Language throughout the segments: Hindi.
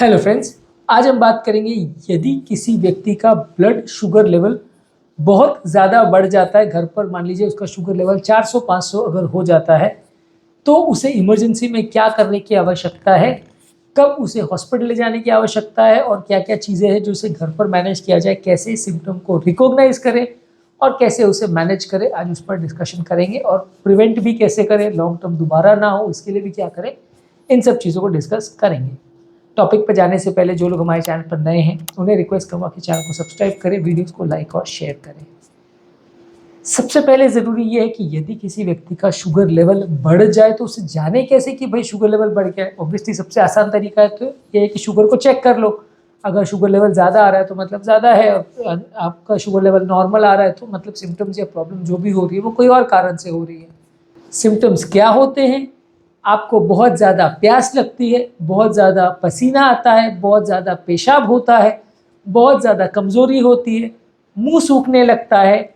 हेलो फ्रेंड्स, आज हम बात करेंगे यदि किसी व्यक्ति का ब्लड शुगर लेवल बहुत ज़्यादा बढ़ जाता है। घर पर मान लीजिए उसका शुगर लेवल 400-500 अगर हो जाता है तो उसे इमरजेंसी में क्या करने की आवश्यकता है, कब उसे हॉस्पिटल ले जाने की आवश्यकता है और क्या क्या चीज़ें हैं जो उसे घर पर मैनेज किया जाए, कैसे सिम्टम को रिकॉग्नाइज करें और कैसे उसे मैनेज करें। आज उस पर डिस्कशन करेंगे और प्रिवेंट भी कैसे करें, लॉन्ग टर्म दोबारा ना हो इसके लिए भी क्या करें, इन सब चीज़ों को डिस्कस करेंगे। टॉपिक पर जाने से पहले जो लोग हमारे चैनल पर नए हैं उन्हें रिक्वेस्ट करूँगा कि चैनल को सब्सक्राइब करें, वीडियोस को लाइक और शेयर करें। सबसे पहले ज़रूरी ये है कि यदि किसी व्यक्ति का शुगर लेवल बढ़ जाए तो उसे जाने कैसे कि भाई शुगर लेवल बढ़ गया है। ऑब्वियसली सबसे आसान तरीका है तो ये है कि शुगर को चेक कर लो। अगर शुगर लेवल ज़्यादा आ रहा है तो मतलब ज़्यादा है, और आपका शुगर लेवल नॉर्मल आ रहा है तो मतलब सिम्टम्स या प्रॉब्लम जो भी हो रही है वो कोई और कारण से हो रही है। सिम्टम्स क्या होते हैं? आपको बहुत ज़्यादा प्यास लगती है, बहुत ज़्यादा पसीना आता है, बहुत ज़्यादा पेशाब होता है, बहुत ज़्यादा कमज़ोरी होती है, मुंह सूखने लगता है,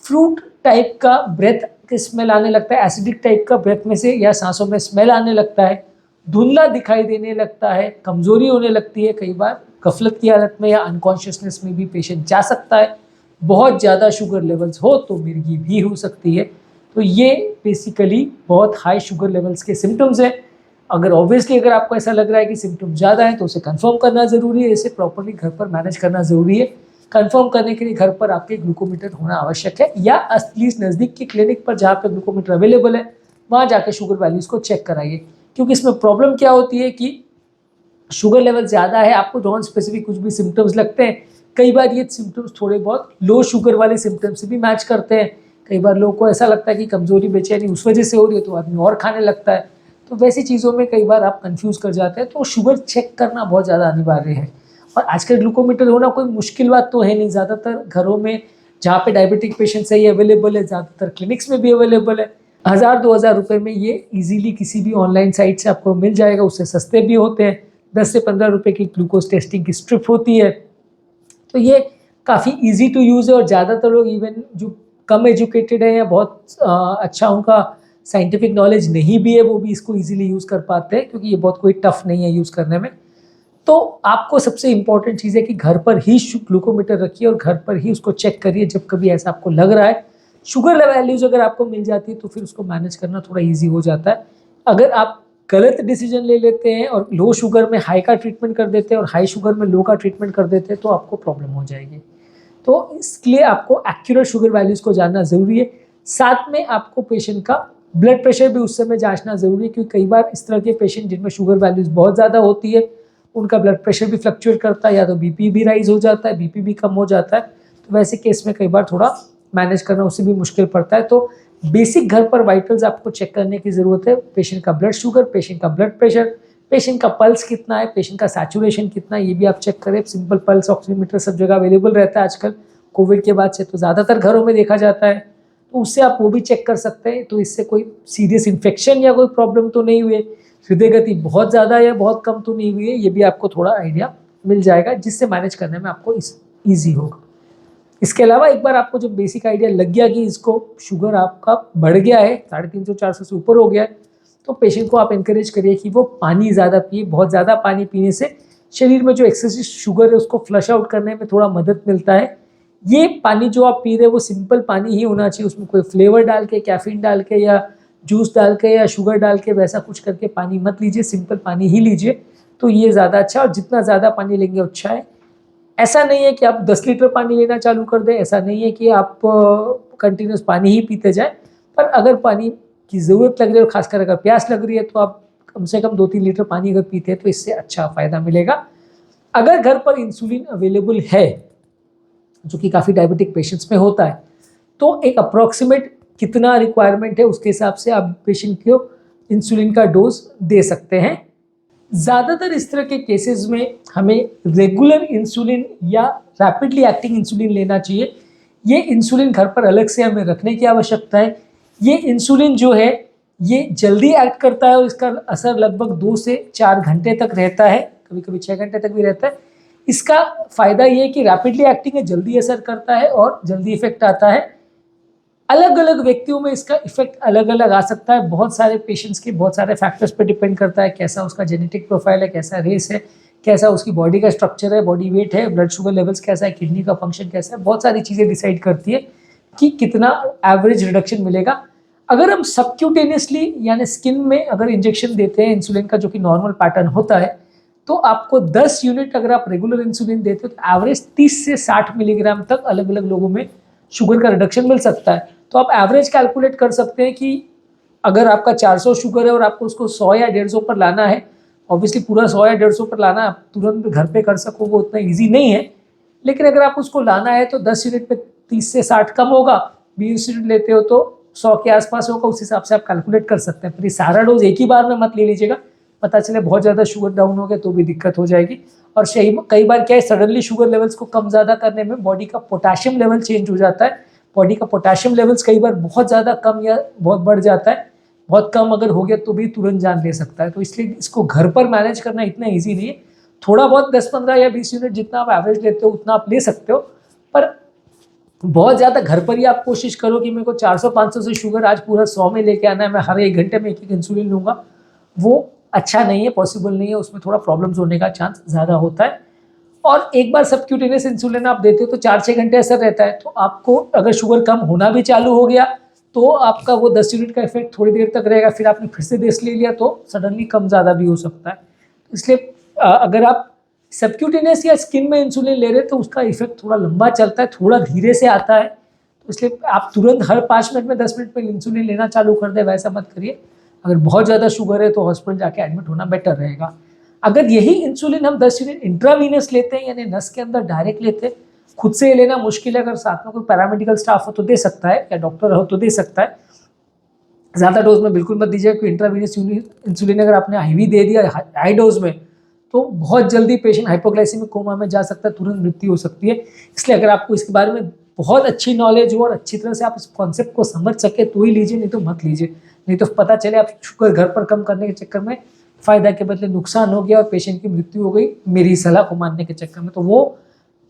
फ्रूट टाइप का ब्रेथ की स्मेल आने लगता है, एसिडिक टाइप का ब्रेथ में से या सांसों में स्मेल आने लगता है, धुंधला दिखाई देने लगता है, कमज़ोरी होने लगती है, कई बार गफलत की हालत में या अनकॉन्शियसनेस में भी पेशेंट जा सकता है। बहुत ज़्यादा शुगर लेवल्स हो तो मिर्गी भी हो सकती है। तो ये बेसिकली बहुत हाई शुगर लेवल्स के सिम्टम्स हैं। अगर आपको ऐसा लग रहा है कि सिम्टम ज़्यादा है तो उसे कंफर्म करना ज़रूरी है, इसे प्रॉपर्ली घर पर मैनेज करना ज़रूरी है। कंफर्म करने के लिए घर पर आपके ग्लूकोमीटर होना आवश्यक है या एटलीस्ट नज़दीक के क्लिनिक पर जहाँ पे ग्लूकोमीटर अवेलेबल है वहाँ जाकर शुगर वैल्यूज़ को चेक कराइए। क्योंकि इसमें प्रॉब्लम क्या होती है कि शुगर लेवल ज़्यादा है, आपको नॉन स्पेसिफिक कुछ भी सिम्टम्स लगते हैं। कई बार ये सिम्टम्स थोड़े बहुत लो शुगर वाले सिम्टम्स से भी मैच करते हैं। कई बार लोगों को ऐसा लगता है कि कमज़ोरी बेचैनी उस वजह से हो रही है तो आदमी और खाने लगता है। तो वैसी चीज़ों में कई बार आप कंफ्यूज कर जाते हैं, तो शुगर चेक करना बहुत ज़्यादा अनिवार्य है। और आजकल ग्लूकोमीटर होना कोई मुश्किल बात तो है नहीं, ज़्यादातर घरों में जहाँ पे डायबिटिक पेशेंट्स है ये अवेलेबल है, ज़्यादातर क्लिनिक्स में भी अवेलेबल है। 1000-2000 रुपये में ये इजीली किसी भी ऑनलाइन साइट से आपको मिल जाएगा, उससे सस्ते भी होते हैं। 10 से 15 रुपये की ग्लूकोज टेस्टिंग की स्ट्रिप होती है। तो ये काफ़ी ईजी टू यूज़ है और ज़्यादातर लोग इवन जो कम एजुकेटेड है या बहुत अच्छा उनका साइंटिफिक नॉलेज नहीं भी है वो भी इसको ईजिली यूज़ कर पाते हैं, क्योंकि ये बहुत कोई टफ नहीं है यूज़ करने में। तो आपको सबसे इम्पॉर्टेंट चीज़ है कि घर पर ही ग्लूकोमीटर रखिए और घर पर ही उसको चेक करिए जब कभी ऐसा आपको लग रहा है। शुगर वैल्यूज अगर आपको मिल जाती है तो फिर उसको मैनेज करना थोड़ा ईजी हो जाता है। अगर आप गलत डिसीजन ले लेते हैं और लो शुगर में हाई का ट्रीटमेंट कर देते हैं और हाई शुगर में लो का ट्रीटमेंट कर देते हैं तो आपको प्रॉब्लम हो जाएगी। तो इसलिए आपको एक्यूरेट शुगर वैल्यूज़ को जानना ज़रूरी है। साथ में आपको पेशेंट का ब्लड प्रेशर भी उस समय जांचना ज़रूरी है, क्योंकि कई बार इस तरह के पेशेंट जिनमें शुगर वैल्यूज़ बहुत ज़्यादा होती है उनका ब्लड प्रेशर भी फ्लक्चुएट करता है, या तो बीपी भी राइज हो जाता है, बीपी भी कम हो जाता है। तो वैसे केस में कई बार थोड़ा मैनेज करना उससे भी मुश्किल पड़ता है। तो बेसिक घर पर वाइटल्स आपको चेक करने की ज़रूरत है। पेशेंट का ब्लड शुगर, पेशेंट का ब्लड प्रेशर, पेशेंट का पल्स कितना है, पेशेंट का सैचुरेशन कितना है, ये भी आप चेक करें। सिंपल पल्स ऑक्सीमीटर सब जगह अवेलेबल रहता है आजकल, कोविड के बाद से तो ज़्यादातर घरों में देखा जाता है, तो उससे आप वो भी चेक कर सकते हैं। तो इससे कोई सीरियस इन्फेक्शन या कोई प्रॉब्लम तो नहीं हुई है, हृदय गति बहुत ज़्यादा या बहुत कम तो नहीं हुई है, ये भी आपको थोड़ा आइडिया मिल जाएगा जिससे मैनेज करने में आपको ईजी होगा। इसके अलावा एक बार आपको जब बेसिक आइडिया लग गया कि इसको शुगर आपका बढ़ गया है, 350-400 से ऊपर हो गया है, तो पेशेंट को आप इंकरेज करिए कि वो पानी ज़्यादा पिए। बहुत ज़्यादा पानी पीने से शरीर में जो एक्सेसिव शुगर है उसको फ्लश आउट करने में थोड़ा मदद मिलता है। ये पानी जो आप पी रहे हैं वो सिंपल पानी ही होना चाहिए, उसमें कोई फ्लेवर डाल के, कैफीन डाल के या जूस डाल के या शुगर डाल के वैसा कुछ करके पानी मत लीजिए, सिंपल पानी ही लीजिए। तो ये ज़्यादा अच्छा है, और जितना ज़्यादा पानी लेंगे अच्छा है। ऐसा नहीं है कि आप 10 लीटर पानी लेना चालू कर दें, ऐसा नहीं है कि आप कंटिन्यूस पानी ही पीते जाएं, पर अगर पानी की ज़रूरत लग रही है और खासकर अगर प्यास लग रही है तो आप कम से कम 2-3 लीटर पानी अगर पीते हैं तो इससे अच्छा फ़ायदा मिलेगा। अगर घर पर इंसुलिन अवेलेबल है, जो कि काफ़ी डायबिटिक पेशेंट्स में होता है, तो एक अप्रॉक्सीमेट कितना रिक्वायरमेंट है उसके हिसाब से आप पेशेंट को इंसुलिन का डोज दे सकते हैं। ज़्यादातर इस तरह के केसेस में हमें रेगुलर इंसुलिन या रैपिडली एक्टिंग इंसुलिन लेना चाहिए। ये इंसुलिन घर पर अलग से हमें रखने की आवश्यकता है। ये इंसुलिन जो है ये जल्दी एक्ट करता है और इसका असर लगभग 2 से 4 घंटे तक रहता है, कभी कभी 6 घंटे तक भी रहता है। इसका फ़ायदा ये है कि रैपिडली एक्टिंग है, जल्दी असर करता है और जल्दी इफेक्ट आता है। अलग अलग व्यक्तियों में इसका इफेक्ट अलग अलग आ सकता है, बहुत सारे पेशेंट्स के बहुत सारे फैक्टर्स पर डिपेंड करता है, कैसा उसका जेनेटिक प्रोफाइल है, कैसा रेस है, कैसा उसकी बॉडी का स्ट्रक्चर है, बॉडी वेट है, ब्लड शुगर लेवल्स कैसा है, किडनी का फंक्शन कैसा है, बहुत सारी चीज़ें डिसाइड करती है कि कितना एवरेज रिडक्शन मिलेगा। अगर हम सबक्यूटेनियसली यानी स्किन में अगर इंजेक्शन देते हैं इंसुलिन का, जो कि नॉर्मल पैटर्न होता है, तो आपको 10 यूनिट अगर आप रेगुलर इंसुलिन देते हो तो एवरेज 30 से 60 मिलीग्राम तक अलग अलग लोगों में शुगर का रिडक्शन मिल सकता है। तो आप एवरेज कैलकुलेट कर सकते हैं कि अगर आपका 400 शुगर है और आपको उसको 100 या 150 पर लाना है, ऑब्वियसली पूरा 100 या 150 पर लाना आप तुरंत घर पे कर सको वो उतना ईजी नहीं है, लेकिन अगर आप उसको लाना है तो 10 यूनिट पे 30 से 60 कम होगा, 20 यूनिट लेते हो तो 100 के आसपास होगा, उस हिसाब से आप कैलकुलेट कर सकते हैं। पर ये सारा डोज एक ही बार में मत ले लीजिएगा, पता चले बहुत ज़्यादा शुगर डाउन हो गया तो भी दिक्कत हो जाएगी। और कई बार क्या है, सडनली शुगर लेवल्स को कम ज़्यादा करने में बॉडी का पोटाशियम लेवल चेंज हो जाता है। बॉडी का पोटाशियम लेवल्स कई बार बहुत ज़्यादा कम या बहुत बढ़ जाता है, बहुत कम अगर हो गया तो भी तुरंत जान ले सकता है। तो इसलिए इसको घर पर मैनेज करना इतना ईजी नहीं है। थोड़ा बहुत 10-15 या 20 यूनिट जितना आप एवरेज लेते हो उतना आप ले सकते हो, पर बहुत ज़्यादा घर पर ही आप कोशिश करो कि मेरे को 400-500 से शुगर आज पूरा 100 में लेके आना है, मैं हर 1 घंटे में एक इंसुलिन लूँगा, वो अच्छा नहीं है, पॉसिबल नहीं है, उसमें थोड़ा प्रॉब्लम्स होने का चांस ज़्यादा होता है। और एक बार सबक्यूटेनियस इंसुलिन आप देते हो तो 4-6 घंटे असर रहता है, तो आपको अगर शुगर कम होना भी चालू हो गया तो आपका वो 10 यूनिट का इफेक्ट थोड़ी देर तक रहेगा, फिर आपने फिर से 10 ले लिया तो सडनली कम ज़्यादा भी हो सकता है। इसलिए अगर आप सबक्यूटेनियस या स्किन में इंसुलिन ले रहे हैं तो उसका इफेक्ट थोड़ा लंबा चलता है, थोड़ा धीरे से आता है, तो इसलिए आप तुरंत हर 5 मिनट में 10 मिनट में इंसुलिन लेना चालू कर दे, वैसा मत करिए। अगर बहुत ज़्यादा शुगर है तो हॉस्पिटल जाके एडमिट होना बेटर रहेगा। अगर यही इंसुलिन हम 10 यूनिट इंट्रावीनस लेते हैं यानी नस के अंदर डायरेक्ट लेते हैं, खुद से लेना मुश्किल है, अगर साथ में कोई पैरामेडिकल स्टाफ हो तो दे सकता है या डॉक्टर हो तो दे सकता है। ज़्यादा डोज में बिल्कुल मत दीजिएगा, क्योंकि इंट्रावीनस इंसुलिन अगर आपने आईवी दे दिया हाई डोज में तो बहुत जल्दी पेशेंट हाइपोग्लाइसेमिक कोमा में जा सकता है, तुरंत मृत्यु हो सकती है। इसलिए अगर आपको इसके बारे में बहुत अच्छी नॉलेज हो और अच्छी तरह से आप इस कॉन्सेप्ट को समझ सके तो ही लीजिए, नहीं तो मत लीजिए। नहीं तो पता चले आप शुगर घर पर कम करने के चक्कर में फ़ायदा के बदले नुकसान हो गया और पेशेंट की मृत्यु हो गई मेरी सलाह को मानने के चक्कर में। तो वो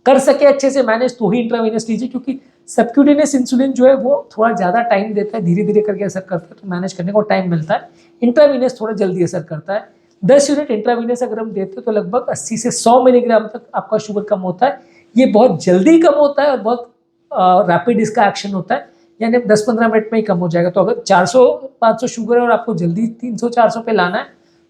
कर सके अच्छे से मैनेज तो ही इंट्रावेनस लीजिए, क्योंकि सबक्यूटेनियस इंसुलिन जो है वो थोड़ा ज़्यादा टाइम देता है, धीरे धीरे करके असर करता है, तो मैनेज करने को टाइम मिलता है। इंट्रावेनस थोड़ा जल्दी असर करता है। 10 यूनिट इंट्रावेनस अगर हम देते हो तो लगभग 80 से 100 मिलीग्राम तक आपका शुगर कम होता है। ये बहुत जल्दी कम होता है और बहुत रैपिड इसका एक्शन होता है, यानी 10-15 मिनट में ही कम हो जाएगा। तो अगर 400-500 शुगर है और आपको जल्दी 300-400 पे लाना है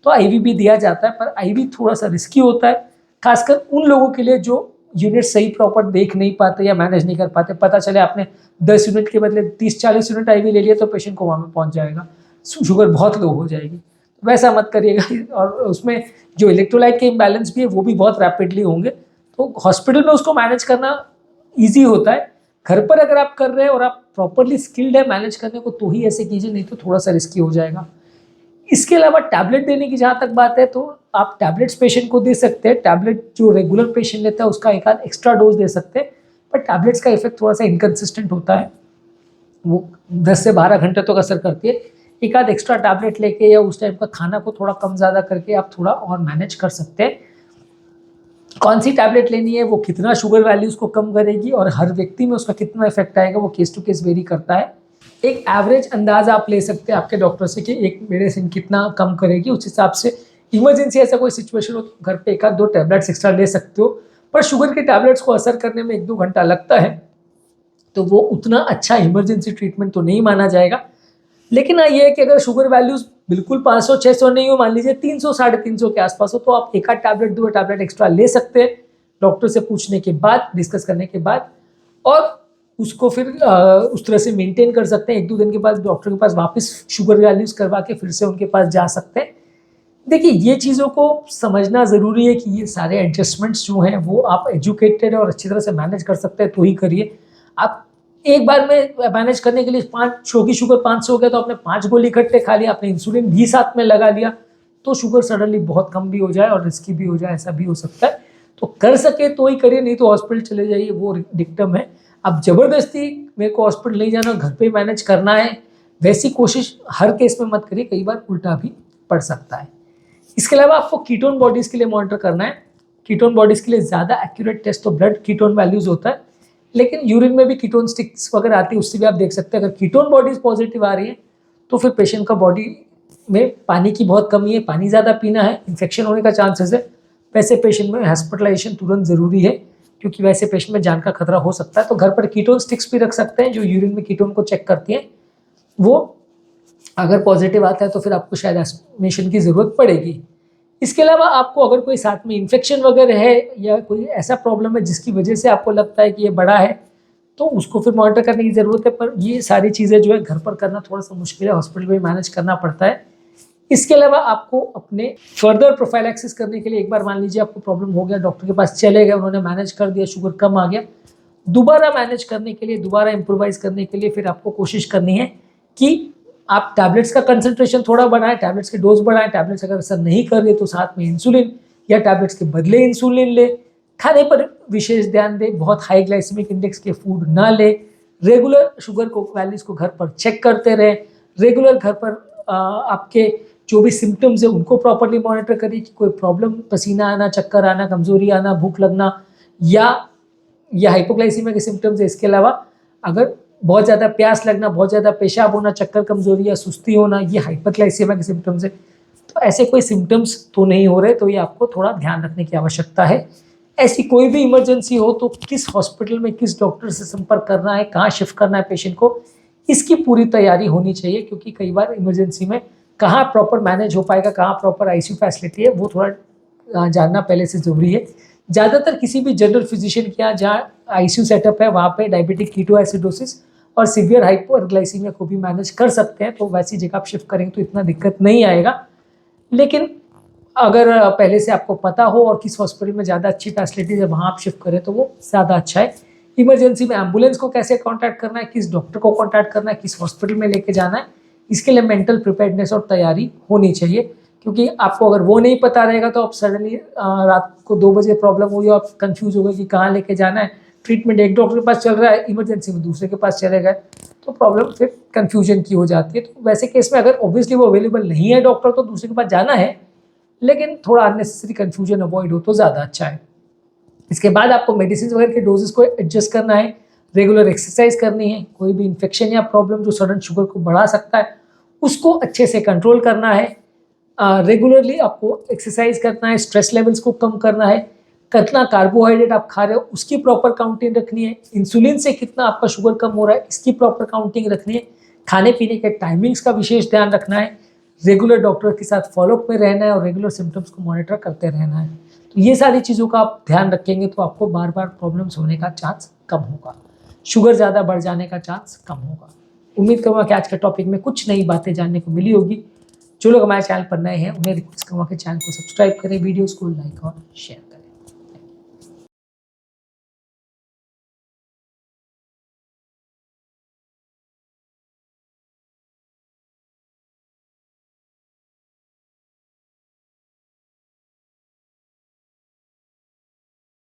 तो आईवी भी दिया जाता है, पर आईवी थोड़ा सा रिस्की होता है, खासकर उन लोगों के लिए जो यूनिट सही प्रॉपर देख नहीं पाते या मैनेज नहीं कर पाते। पता चले आपने 10 यूनिट के बदले 30-40 यूनिट आईवी ले लिया तो पेशेंट कोमा में पहुंच जाएगा, शुगर बहुत लो हो जाएगी। वैसा मत करिएगा। और उसमें जो इलेक्ट्रोलाइट के इम्बैलेंस भी है वो भी बहुत रैपिडली होंगे, तो हॉस्पिटल में उसको मैनेज करना ईजी होता है। घर पर अगर आप कर रहे हैं और आप प्रॉपरली स्किल्ड है मैनेज करने को तो ही ऐसे कीजिए, नहीं तो थोड़ा सा रिस्की हो जाएगा। इसके अलावा टैबलेट देने की जहाँ तक बात है तो आप टैबलेट्स पेशेंट को दे सकते हैं। टैबलेट जो रेगुलर पेशेंट लेता है उसका एक आध एक्स्ट्रा डोज दे सकते हैं, पर टैबलेट्स का इफेक्ट थोड़ा सा इनकन्सिस्टेंट होता है, वो 10 से 12 घंटे तक असर करती है। एक आध एक्स्ट्रा टैबलेट लेके या उस टाइप का खाना को थोड़ा कम ज़्यादा करके आप थोड़ा और मैनेज कर सकते हैं। कौन सी टैबलेट लेनी है, वो कितना शुगर वैल्यूज़ को कम करेगी और हर व्यक्ति में उसका कितना इफेक्ट आएगा, वो केस टू केस वेरी करता है। एक एवरेज अंदाज़ा आप ले सकते हैं आपके डॉक्टर से कि एक मेडिसिन कितना कम करेगी, उस हिसाब से इमरजेंसी ऐसा कोई सिचुएशन हो तो घर पे एक आध 2 टैबलेट्स एक्स्ट्रा ले सकते हो। पर शुगर के टैबलेट्स को असर करने में 1-2 घंटा लगता है, तो वो उतना अच्छा इमरजेंसी ट्रीटमेंट तो नहीं माना जाएगा। लेकिन ये है कि अगर शुगर वैल्यूज़ बिल्कुल 500-600 नहीं हो, मान लीजिए 300-350 के आसपास हो, तो आप एक आध टैबलेट 2 टैबलेट एक्स्ट्रा ले सकते हैं डॉक्टर से पूछने के बाद, डिस्कस करने के बाद, और उसको फिर उस तरह से मेंटेन कर सकते हैं। 1-2 दिन के बाद डॉक्टर के पास वापस शुगर वैल्यूज़ करवा के फिर से उनके पास जा सकते हैं। देखिए, ये चीज़ों को समझना ज़रूरी है कि ये सारे एडजस्टमेंट्स जो हैं वो आप एजुकेटेड और अच्छी तरह से मैनेज कर सकते हैं तो ही करिए। आप एक बार में मैनेज करने के लिए 500 की शुगर 500 हो गया तो आपने 5 गोली इकट्ठे खा लिया, आपने इंसुलिन भी साथ में लगा लिया, तो शुगर सडनली बहुत कम भी हो जाए और रिस्की भी हो जाए, ऐसा भी हो सकता है। तो कर सके तो ही करिए, नहीं तो हॉस्पिटल चले जाइए, वो डिक्टम है। अब ज़बरदस्ती मेरे को हॉस्पिटल नहीं जाना, घर पे मैनेज करना है, वैसी कोशिश हर केस में मत करिए, कई बार उल्टा भी पड़ सकता है। इसके अलावा आपको कीटोन बॉडीज़ के लिए मॉनिटर करना है। कीटोन बॉडीज़ के लिए ज़्यादा एक्यूरेट टेस्ट तो ब्लड कीटोन वैल्यूज़ होता है, लेकिन यूरिन में भी कीटोन स्टिक्स वगैरह आती है, उससे भी आप देख सकते हैं। अगर कीटोन बॉडीज़ पॉजिटिव आ रही है तो फिर पेशेंट का बॉडी में पानी की बहुत कमी है, पानी ज़्यादा पीना है, इन्फेक्शन होने का चांसेस है, वैसे पेशेंट में हॉस्पिटलाइजेशन तुरंत ज़रूरी है, क्योंकि वैसे पेशेंट में जान का खतरा हो सकता है। तो घर पर कीटोन स्टिक्स भी रख सकते हैं जो यूरिन में कीटोन को चेक करती हैं। वो अगर पॉजिटिव आता है तो फिर आपको शायद एस्पिरेशन की ज़रूरत पड़ेगी। इसके अलावा आपको अगर कोई साथ में इन्फेक्शन वगैरह है या कोई ऐसा प्रॉब्लम है जिसकी वजह से आपको लगता है कि ये बड़ा है, तो उसको फिर मॉनिटर करने की ज़रूरत है। पर ये सारी चीज़ें जो है घर पर करना थोड़ा सा मुश्किल है, हॉस्पिटल में मैनेज करना पड़ता है। इसके अलावा आपको अपने फर्दर प्रोफाइलैक्सिस करने के लिए, एक बार मान लीजिए आपको प्रॉब्लम हो गया, डॉक्टर के पास चले गए, उन्होंने मैनेज कर दिया, शुगर कम आ गया, दोबारा मैनेज करने के लिए, दोबारा इम्प्रोवाइज करने के लिए फिर आपको कोशिश करनी है कि आप टैबलेट्स का कंसंट्रेशन थोड़ा बढ़ाएं, टैबलेट्स की डोज बढ़ाएं। टैबलेट्स अगर असर नहीं कर रही तो साथ में इंसुलिन या टैबलेट्स के बदले इंसुलिन ले। खाने पर विशेष ध्यान दें, बहुत हाई ग्लाइसेमिक इंडेक्स के फूड ना ले। रेगुलर शुगर को वैल्यूज को घर पर चेक करते रहें। रेगुलर घर पर आपके जो भी सिम्टम्स है उनको प्रॉपरली मॉनिटर करिए कि कोई प्रॉब्लम, पसीना आना, चक्कर आना, कमजोरी आना, भूख लगना या हाइपोग्लाइसीमिया के सिम्टम्स है। इसके अलावा अगर बहुत ज़्यादा प्यास लगना, बहुत ज़्यादा पेशाब होना, चक्कर, कमजोरी या सुस्ती होना, ये हाइपरग्लाइसीमिया के सिम्टम्स है। तो ऐसे कोई सिम्टम्स तो नहीं हो रहे, तो ये आपको थोड़ा ध्यान रखने की आवश्यकता है। ऐसी कोई भी इमरजेंसी हो तो किस हॉस्पिटल में किस डॉक्टर से संपर्क करना है, कहाँ शिफ्ट करना है पेशेंट को, इसकी पूरी तैयारी होनी चाहिए। क्योंकि कई बार इमरजेंसी में कहाँ प्रॉपर मैनेज हो पाएगा, कहाँ प्रॉपर आईसीयू फैसिलिटी है, वो थोड़ा जानना पहले से ज़रूरी है। ज़्यादातर किसी भी जनरल फिजिशियन के यहाँ जहाँ आईसीयू सेटअप है वहाँ पे डायबिटिक कीटोएसिडोसिस और सीवियर हाइपरग्लाइसीमिया को भी मैनेज कर सकते हैं। तो वैसी जगह आप शिफ्ट करेंगे तो इतना दिक्कत नहीं आएगा। लेकिन अगर पहले से आपको पता हो और किस हॉस्पिटल में ज़्यादा अच्छी फैसिलिटीज है वहाँ आप शिफ्ट करें तो वो ज़्यादा अच्छा है। इमरजेंसी में एम्बुलेंस को कैसे कॉन्टैक्ट करना है, किस डॉक्टर को कॉन्टैक्ट करना है, किस हॉस्पिटल में लेके जाना है, इसके लिए मेंटल प्रिपेयर्डनेस और तैयारी होनी चाहिए। क्योंकि आपको अगर वो नहीं पता रहेगा तो आप सडनली रात को 2 बजे प्रॉब्लम हुई, आप कंफ्यूज हो गए कि कहाँ लेके जाना है। ट्रीटमेंट एक डॉक्टर के पास चल रहा है, इमरजेंसी में दूसरे के पास चले गए, तो प्रॉब्लम फिर कन्फ्यूजन की हो जाती है। तो वैसे केस में अगर ऑब्वियसली वो अवेलेबल नहीं है डॉक्टर तो दूसरे के पास जाना है, लेकिन थोड़ा अननेसेसरी कन्फ्यूजन अवॉइड हो तो ज़्यादा अच्छा है। इसके बाद आपको मेडिसिन वगैरह के डोजेस को एडजस्ट करना है, रेगुलर एक्सरसाइज करनी है। कोई भी इन्फेक्शन या प्रॉब्लम जो सडन शुगर को बढ़ा सकता है उसको अच्छे से कंट्रोल करना है। रेगुलरली आपको एक्सरसाइज करना है, स्ट्रेस लेवल्स को कम करना है, कितना कार्बोहाइड्रेट आप खा रहे हो उसकी प्रॉपर काउंटिंग रखनी है, इंसुलिन से कितना आपका शुगर कम हो रहा है इसकी प्रॉपर काउंटिंग रखनी है, खाने पीने के टाइमिंग्स का विशेष ध्यान रखना है, रेगुलर डॉक्टर के साथ फॉलोअप में रहना है और रेगुलर सिम्टम्स को मॉनिटर करते रहना है। तो ये सारी चीज़ों का आप ध्यान रखेंगे तो आपको बार बार प्रॉब्लम्स होने का चांस कम होगा, शुगर ज़्यादा बढ़ जाने का चांस कम होगा। उम्मीद करूँगा कि आज के टॉपिक में कुछ नई बातें जानने को मिली होगी। जो लोग हमारे चैनल पर नए हैं उन्हें रिक्वेस्ट करूँगा कि चैनल को सब्सक्राइब करें, वीडियोज़ को लाइक और शेयर।